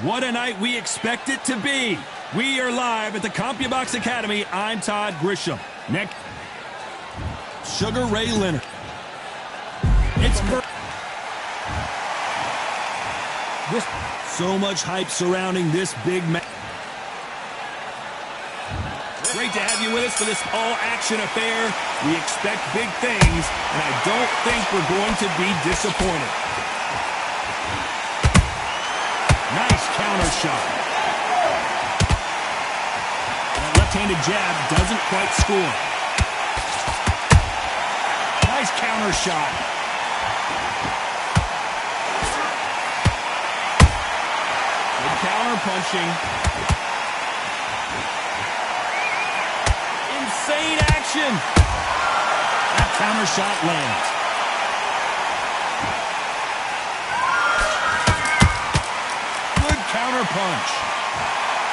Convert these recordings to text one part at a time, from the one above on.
What a night we expect it to be. We are live at the CompuBox Academy. I'm Todd Grisham. Next, Sugar Ray Leonard. It's so much hype surrounding this big match. Great to have you with us for this all-action affair. We expect big things, and I don't think we're going to be disappointed. Nice counter shot. That left-handed jab doesn't quite score. Nice counter shot. Good counter punching. Insane action. That counter shot lands. Good counter punch.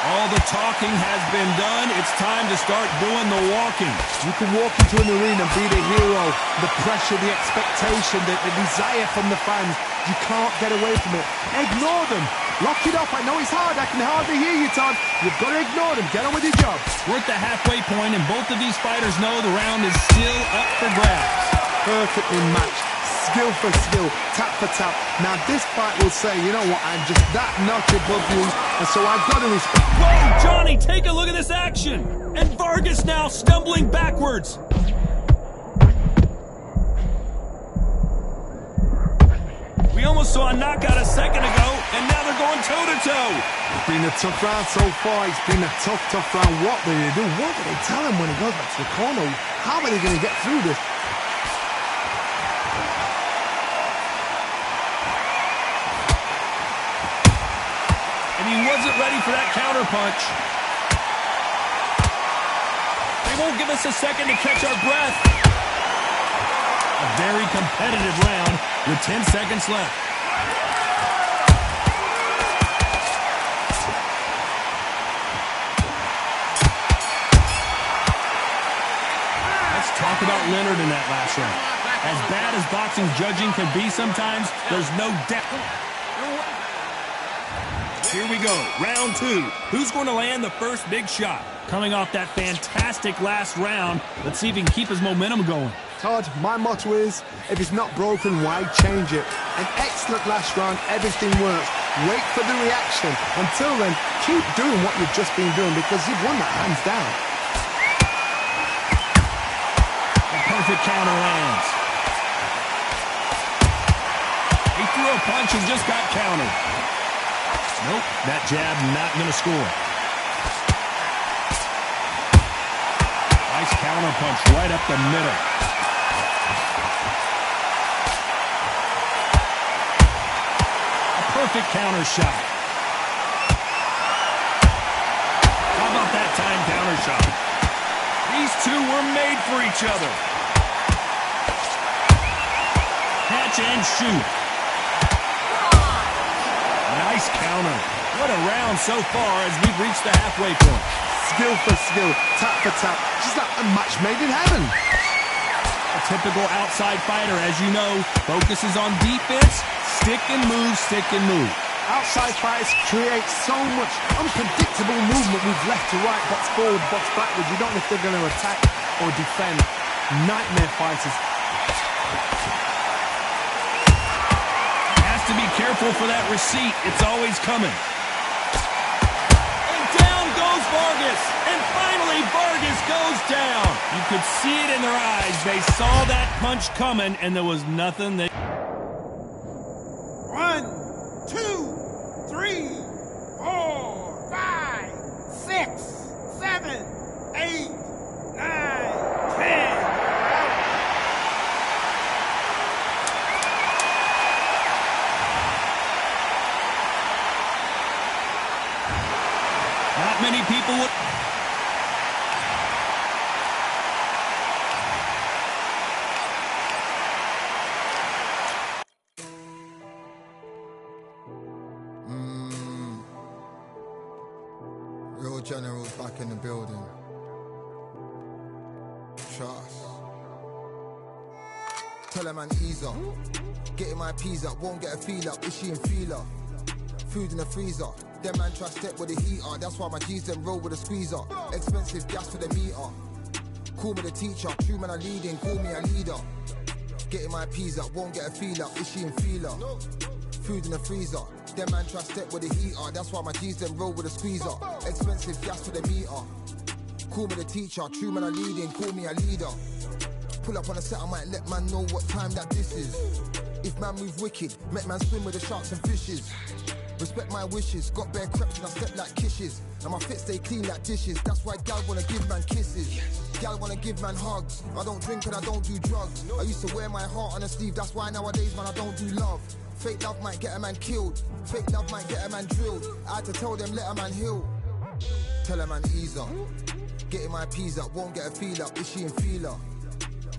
All the talking has been done. It's time to start doing the walking. You can walk into an arena and be the hero. The pressure, the expectation, the desire from the fans. You can't get away from it. Ignore them. Lock it up. I know it's hard. I can hardly hear you, Todd. You've got to ignore them. Get on with your job. We're at the halfway point, and both of these fighters know the round is still up for grabs. Perfectly matched. Skill for skill. Tap for tap. Now, this fight will say, you know what, I'm just that notch above you, and so I've got to respect. Whoa, Johnny, take a look at this action. And Vargas now stumbling backwards. We almost saw a knockout a second ago, and now they're going toe-to-toe. It's been a tough round so far. It's been a tough round. What do they do? What do they tell him when he goes back to the corner? How are they going to get through this? And he wasn't ready for that counter punch. They won't give us a second to catch our breath. A very competitive round with 10 seconds left. Let's talk about Leonard in that last round. As bad as boxing judging can be sometimes, there's no doubt. Here we go, round two. Who's going to land the first big shot? Coming off that fantastic last round, let's see if he can keep his momentum going. Todd, my motto is, if it's not broken, why change it? An excellent last round, everything works. Wait for the reaction. Until then, keep doing what you've just been doing because you've won that hands down. A perfect counter lands. He threw a punch and just got countered. Nope, that jab not going to score. Nice counter punch right up the middle. A perfect counter shot. How about that time counter shot? These two were made for each other. Catch and shoot. Nice counter. What a round so far as we've reached the halfway point. Skill for skill, tap for tap. Just like a match made in heaven. A typical outside fighter, as you know, focuses on defense, stick and move, stick and move. Outside fighters create so much unpredictable movement with left to right, box forward, box backwards. You don't know if they're going to attack or defend. Nightmare fighters. To be careful for that receipt. It's always coming. And down goes Vargas. And finally, Vargas goes down. You could see it in their eyes. They saw that punch coming, and there was nothing they... 1, 2, 3, 4, 5, 6, 7, 8, 9, 10. Not many people would... Real generals back in the building. Trust. Tell a man ease up. Getting my peas up, won't get a feel up. Is she in feeler? Food in the freezer. Them man try step with the heater. That's why my G's them roll with a squeezer. Expensive gas for the meter. Call me the teacher. True man I leading. Call me a leader. Getting my peas up. Won't get a feel up. Is she in feeler? Food in the freezer. Them man try step with the heater. That's why my G's them roll with a squeezer. Expensive gas for the meter. Call me the teacher. True man I leading. Call me a leader. Pull up on a set, I might let man know what time that this is. If man move wicked, make man swim with the sharks and fishes. Respect my wishes, got bare creps and I step like kishes. And my fit stay clean like dishes, that's why gal wanna give man kisses. Gal wanna give man hugs, I don't drink and I don't do drugs. I used to wear my heart on a sleeve, that's why nowadays man I don't do love. Fake love might get a man killed, fake love might get a man drilled. I had to tell them let a man heal. Tell a man ease up, getting my peas up, won't get a feel up, is she in feeler?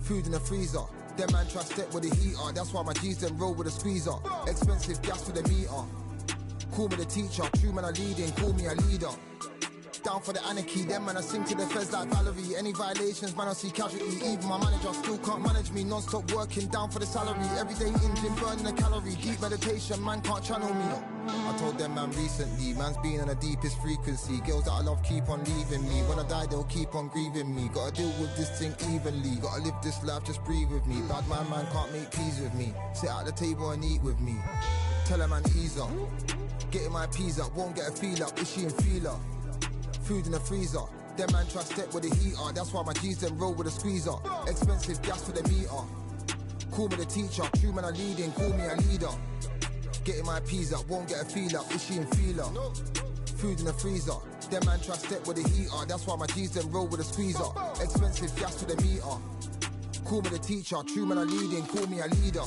Food in the freezer. Them man try step with the heater. That's why my G's them roll with a squeezer. Expensive gas for the meter. Call me the teacher. True man I leading. Call me a leader. Down for the anarchy. Them man I sing to the feds like Valerie. Any violations man I see casualty. Even my manager still can't manage me. Non-stop working down for the salary. Everyday in gym burning a calorie. Deep meditation man can't channel me. I told them man recently, man's been on the deepest frequency. Girls that I love keep on leaving me. When I die they'll keep on grieving me. Gotta deal with this thing evenly. Gotta live this life, just breathe with me. Bad man can't make peace with me. Sit at the table and eat with me. Tell a man ease up, getting my peas up, won't get a feel up, is she in feeler? Food in the freezer. Them man try step with the heater. That's why my G's them roll with a squeezer. Expensive gas for the meter. Call me the teacher. True man I leading. Call me a leader. Getting my peas up, won't get a feel up, is she in feeler? Food in the freezer. Them man try step with the heater. That's why my G's them roll with a squeezer. Expensive gas for the meter. Call me the teacher. True man I leading. Call me a leader.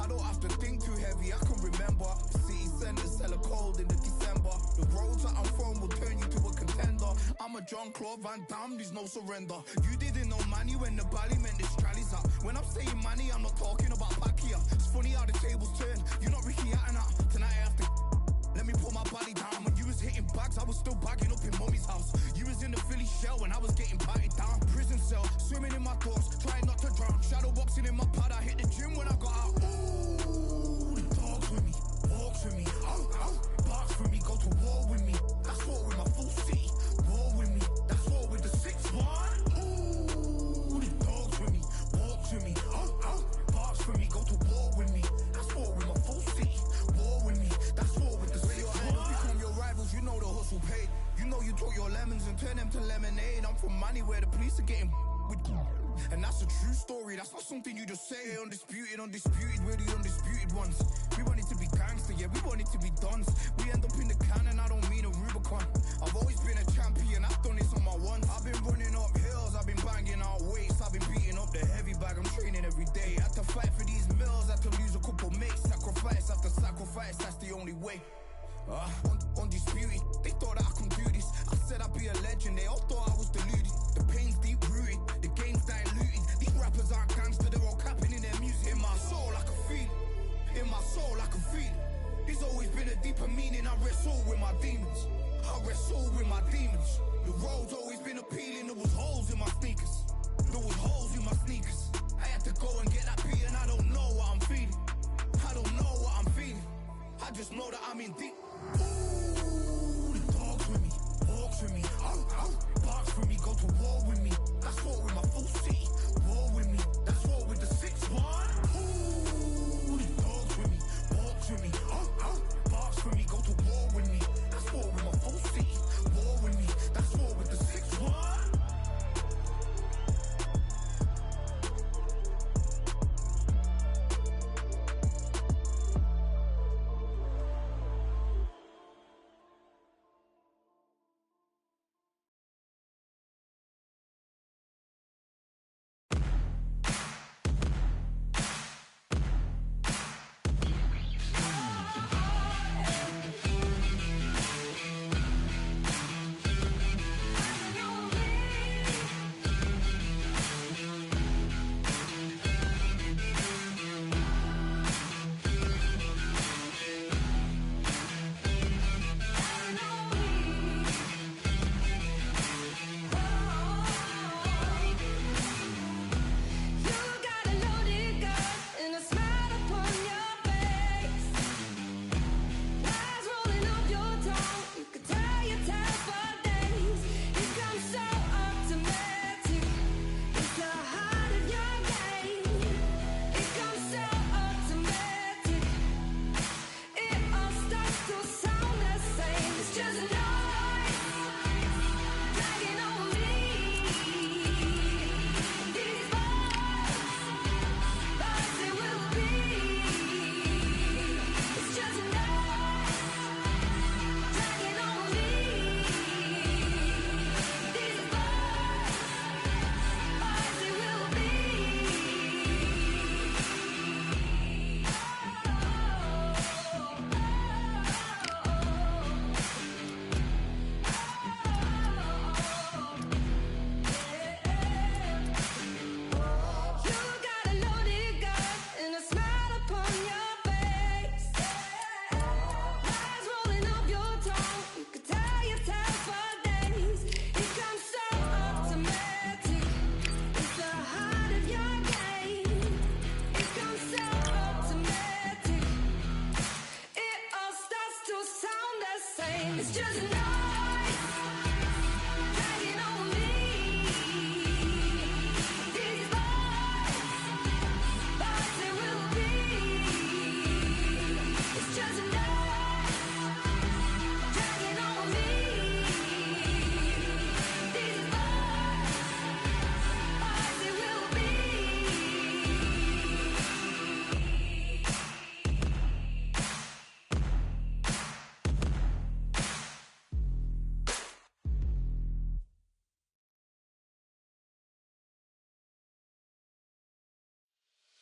I don't have to think too heavy, I can remember. The city centers hella cold in the December. The roads that I'm from will turn you to a contender. I'm a John Claude Van Damme, there's no surrender. You didn't know money when the bally meant this trally's up. When I'm saying money, I'm not talking about Pacquiao. It's funny how the tables turn. You're not Ricky Hatton. Tonight I have to let me put my body down. When you was hitting bags, I was still bagging up in mommy's house. You was in the Philly shell when I was getting batted down. Prison cell, swimming in my thoughts, trying not to drown. Shadow boxing in my pad, I hit the gym when I got out. Ooh, the dogs with me, walks with me, barks for me, go to war with me. That's war with my full city, war with me. That's war with the 6-1. Ooh, the dogs with me, walks with me, barks for me, go to war with me. That's war with my full city, war with me. That's war with the 6-1. Become your rivals, you know the hustle paid. You know you took your lemons and turn them to lemonade. I'm from money where the police are getting with. And that's a true story, that's not something you just say. Undisputed, undisputed, we're the undisputed ones. We want it to be gangster, yeah, we want it to be dons. We end up in the can and I don't mean a Rubicon. I've always been a champion, I've done this on my ones. I've been running up hills, I've been banging out weights. I've been beating up the heavy bag, I'm training every day. Had to fight for these mills, had to lose a couple mates. Sacrifice after sacrifice, that's the only way. Undisputed, they thought that I could do this. I said I'd be a legend, they all thought I was deluded. The pain's deep rooted, the game's diluted. These rappers aren't gangster, they're all capping in their music. In my soul I can feel it, in my soul I can feel it. There's always been a deeper meaning, I wrestle with my demons. I wrestle with my demons. The road's always been appealing, there was holes in my sneakers. There was holes in my sneakers. I had to go and get that beat and I don't know what I'm feeling. I don't know what I'm feeling. I just know that I'm in deep. Ooh, the dogs with me, walks with me, barks for me, go to war with me. That's war with my full city, war with me. That's war with the 6-1. Ooh, the dogs with me, walks with me, barks for me, go to war with me. That's war with my full city, war with me. That's war with the 6-1.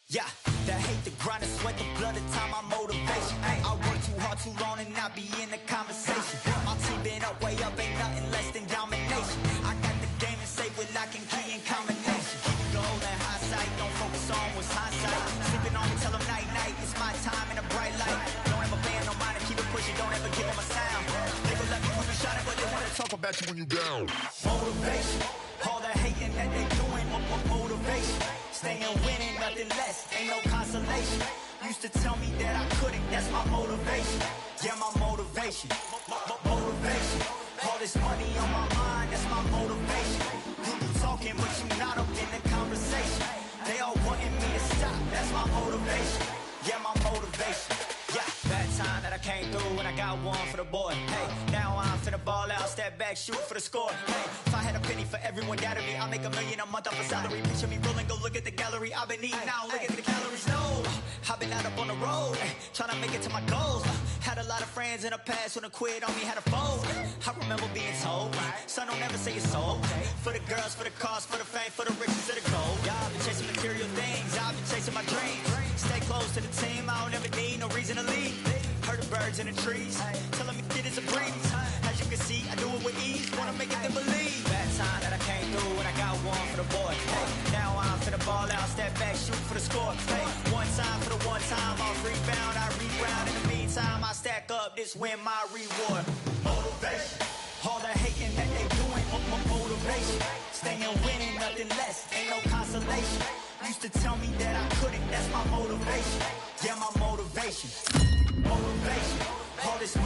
Yeah, the hate, the grind, the sweat, the blood. be in the conversation. My team been up, way up, ain't nothing less than domination. I got the game and say with lock and key in combination. Keep it goal and high sight, don't focus on what's hindsight. Sleeping on me, tell them night night, it's my time in a bright light. Don't ever ban no mind and keep it pushing, don't ever give them a sound. They gon' let me when you shot it, but they wanna talk about you when you down. Motivation, all the hating that they doing, motivation. Staying winning, nothing less, ain't no consolation. Used to tell me that I couldn't, that's my motivation. Yeah, my motivation, motivation. All this money on my mind, that's my motivation. You be talking, but you not up in the conversation. They all wanting me to stop, that's my motivation. Yeah, my motivation. Yeah, bad time that I came through and I got one for the boy. Hey, now I'm finna ball out, step back, shoot for the score. Hey, if I had a penny for everyone doubted me, I'll make $1 million a month off a salary. Picture me rolling, go look at the gallery. I've been eating now, look at the calories. No, I've been out up on the road, trying to make it to my goals. Had a lot of friends in the past when I quit on me, had a fold. I remember being told, son, don't ever say it's so. For the girls, for the cars, for the fame, for the riches, for the gold. Yeah, I've been chasing material things, I've been chasing my dreams. Stay close to the team, I don't ever need no reason to leave. Heard the birds in the trees, telling me it is a breeze. As you can see, I do it with ease, wanna make it to believe. Bad time that I came through and I got one for the boy. Hey, now I'm finna ball out, step back, shoot for the score. Hey, one time for the one time, I'll rebound, I reground. In the meantime, I stack up, this win my reward. Motivation, all the hating that they doing, motivation. Staying winning, nothing less, ain't no consolation. Used to tell me that I couldn't, that's my motivation. Yeah, my motivation, motivation. All this